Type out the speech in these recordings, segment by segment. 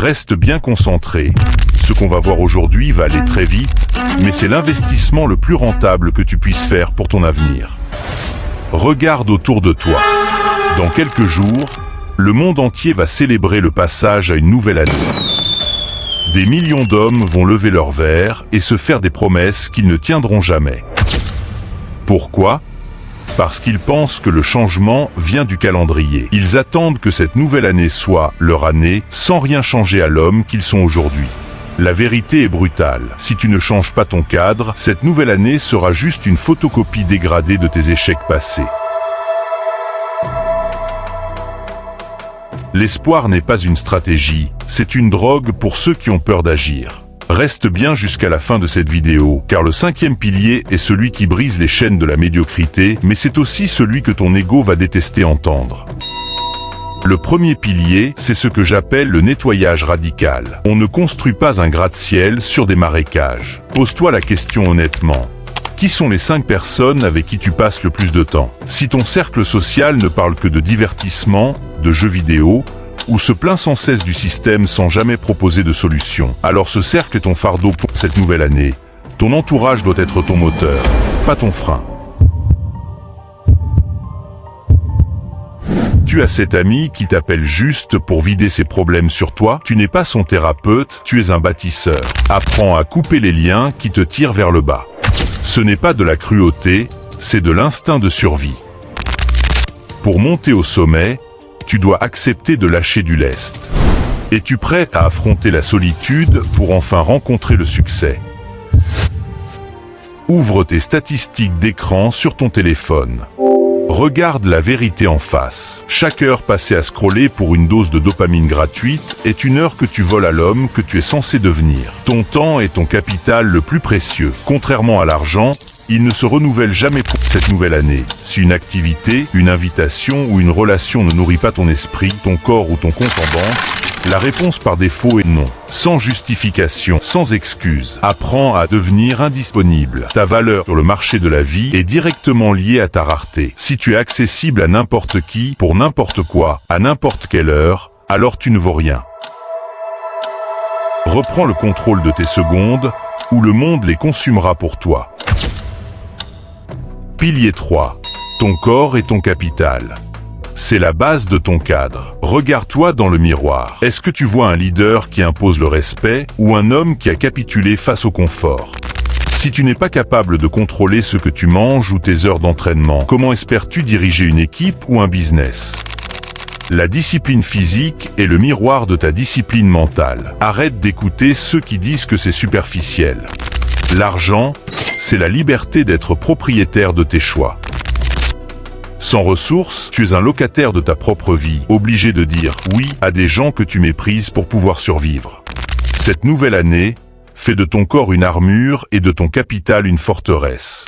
Reste bien concentré. Ce qu'on va voir aujourd'hui va aller très vite, mais c'est l'investissement le plus rentable que tu puisses faire pour ton avenir. Regarde autour de toi. Dans quelques jours, le monde entier va célébrer le passage à une nouvelle année. Des millions d'hommes vont lever leur verre et se faire des promesses qu'ils ne tiendront jamais. Pourquoi ? Parce qu'ils pensent que le changement vient du calendrier. Ils attendent que cette nouvelle année soit leur année, sans rien changer à l'homme qu'ils sont aujourd'hui. La vérité est brutale. Si tu ne changes pas ton cadre, cette nouvelle année sera juste une photocopie dégradée de tes échecs passés. L'espoir n'est pas une stratégie, c'est une drogue pour ceux qui ont peur d'agir. Reste bien jusqu'à la fin de cette vidéo, car le 5e pilier est celui qui brise les chaînes de la médiocrité, mais c'est aussi celui que ton ego va détester entendre. Le premier pilier, c'est ce que j'appelle le nettoyage radical. On ne construit pas un gratte-ciel sur des marécages. Pose-toi la question honnêtement. Qui sont les 5 personnes avec qui tu passes le plus de temps? Si ton cercle social ne parle que de divertissement, de jeux vidéo, ou se plaint sans cesse du système sans jamais proposer de solution, alors ce cercle est ton fardeau pour cette nouvelle année. Ton entourage doit être ton moteur, pas ton frein. Tu as cet ami qui t'appelle juste pour vider ses problèmes sur toi. Tu n'es pas son thérapeute, tu es un bâtisseur. Apprends à couper les liens qui te tirent vers le bas. Ce n'est pas de la cruauté, c'est de l'instinct de survie. Pour monter au sommet, tu dois accepter de lâcher du lest. Es-tu prêt à affronter la solitude pour enfin rencontrer le succès? Ouvre tes statistiques d'écran sur ton téléphone. Regarde la vérité en face. Chaque heure passée à scroller pour une dose de dopamine gratuite est une heure que tu voles à l'homme que tu es censé devenir. Ton temps est ton capital le plus précieux. Contrairement à l'argent, il ne se renouvelle jamais pour cette nouvelle année. Si une activité, une invitation ou une relation ne nourrit pas ton esprit, ton corps ou ton compte en banque, la réponse par défaut est non. Sans justification, sans excuse. Apprends à devenir indisponible. Ta valeur sur le marché de la vie est directement liée à ta rareté. Si tu es accessible à n'importe qui, pour n'importe quoi, à n'importe quelle heure, alors tu ne vaux rien. Reprends le contrôle de tes secondes, ou le monde les consumera pour toi. Pilier 3. Ton corps est ton capital. C'est la base de ton cadre. Regarde-toi dans le miroir. Est-ce que tu vois un leader qui impose le respect ou un homme qui a capitulé face au confort? Si tu n'es pas capable de contrôler ce que tu manges ou tes heures d'entraînement, comment espères-tu diriger une équipe ou un business? La discipline physique est le miroir de ta discipline mentale. Arrête d'écouter ceux qui disent que c'est superficiel. L'argent, c'est la liberté d'être propriétaire de tes choix. Sans ressources, tu es un locataire de ta propre vie, obligé de dire oui à des gens que tu méprises pour pouvoir survivre. Cette nouvelle année, fais de ton corps une armure et de ton capital une forteresse.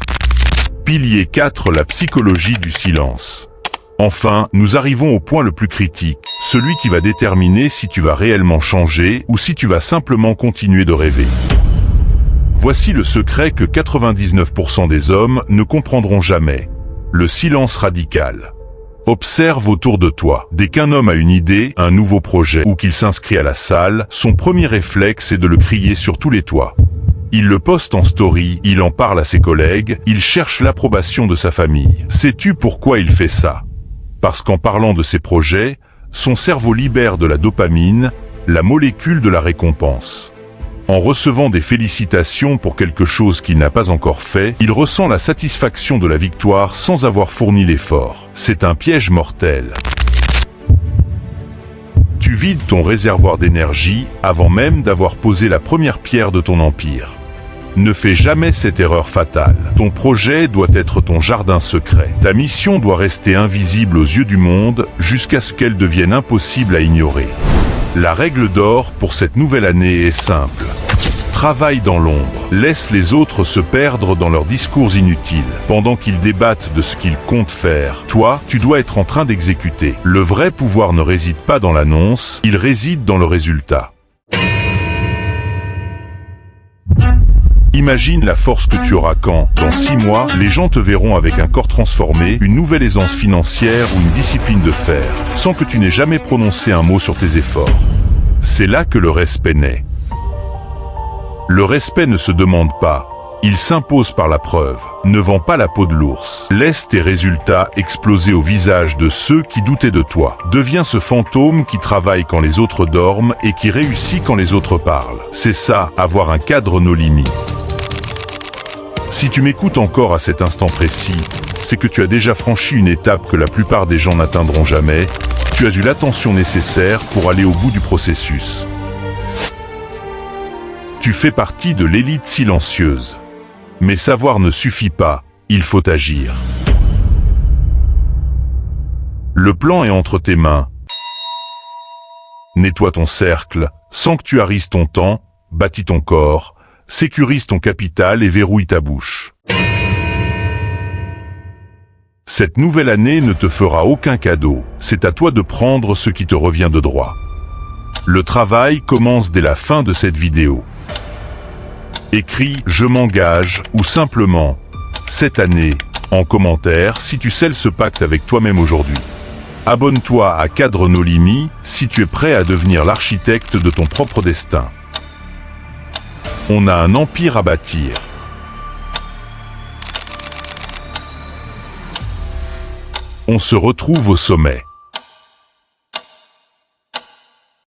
Pilier 4. La psychologie du silence. Enfin, nous arrivons au point le plus critique, celui qui va déterminer si tu vas réellement changer ou si tu vas simplement continuer de rêver. Voici le secret que 99% des hommes ne comprendront jamais. Le silence radical. Observe autour de toi. Dès qu'un homme a une idée, un nouveau projet ou qu'il s'inscrit à la salle, son premier réflexe est de le crier sur tous les toits. Il le poste en story, il en parle à ses collègues, il cherche l'approbation de sa famille. Sais-tu pourquoi il fait ça? Parce qu'en parlant de ses projets, son cerveau libère de la dopamine, la molécule de la récompense. En recevant des félicitations pour quelque chose qu'il n'a pas encore fait, il ressent la satisfaction de la victoire sans avoir fourni l'effort. C'est un piège mortel. Tu vides ton réservoir d'énergie avant même d'avoir posé la première pierre de ton empire. Ne fais jamais cette erreur fatale. Ton projet doit être ton jardin secret. Ta mission doit rester invisible aux yeux du monde jusqu'à ce qu'elle devienne impossible à ignorer. La règle d'or pour cette nouvelle année est simple. Travaille dans l'ombre. Laisse les autres se perdre dans leurs discours inutiles. Pendant qu'ils débattent de ce qu'ils comptent faire, toi, tu dois être en train d'exécuter. Le vrai pouvoir ne réside pas dans l'annonce, il réside dans le résultat. Imagine la force que tu auras quand, dans 6 mois, les gens te verront avec un corps transformé, une nouvelle aisance financière ou une discipline de fer, sans que tu n'aies jamais prononcé un mot sur tes efforts. C'est là que le respect naît. Le respect ne se demande pas, il s'impose par la preuve. Ne vends pas la peau de l'ours. Laisse tes résultats exploser au visage de ceux qui doutaient de toi. Deviens ce fantôme qui travaille quand les autres dorment et qui réussit quand les autres parlent. C'est ça, avoir un cadre no limit. Si tu m'écoutes encore à cet instant précis, c'est que tu as déjà franchi une étape que la plupart des gens n'atteindront jamais. Tu as eu l'attention nécessaire pour aller au bout du processus. Tu fais partie de l'élite silencieuse. Mais savoir ne suffit pas, il faut agir. Le plan est entre tes mains. Nettoie ton cercle, sanctuarise ton temps, bâtis ton corps, sécurise ton capital et verrouille ta bouche. Cette nouvelle année ne te fera aucun cadeau, c'est à toi de prendre ce qui te revient de droit. Le travail commence dès la fin de cette vidéo. Écris « Je m'engage » ou simplement « Cette année » en commentaire si tu scelles ce pacte avec toi-même aujourd'hui. Abonne-toi à Cadre No Limit si tu es prêt à devenir l'architecte de ton propre destin. On a un empire à bâtir. On se retrouve au sommet.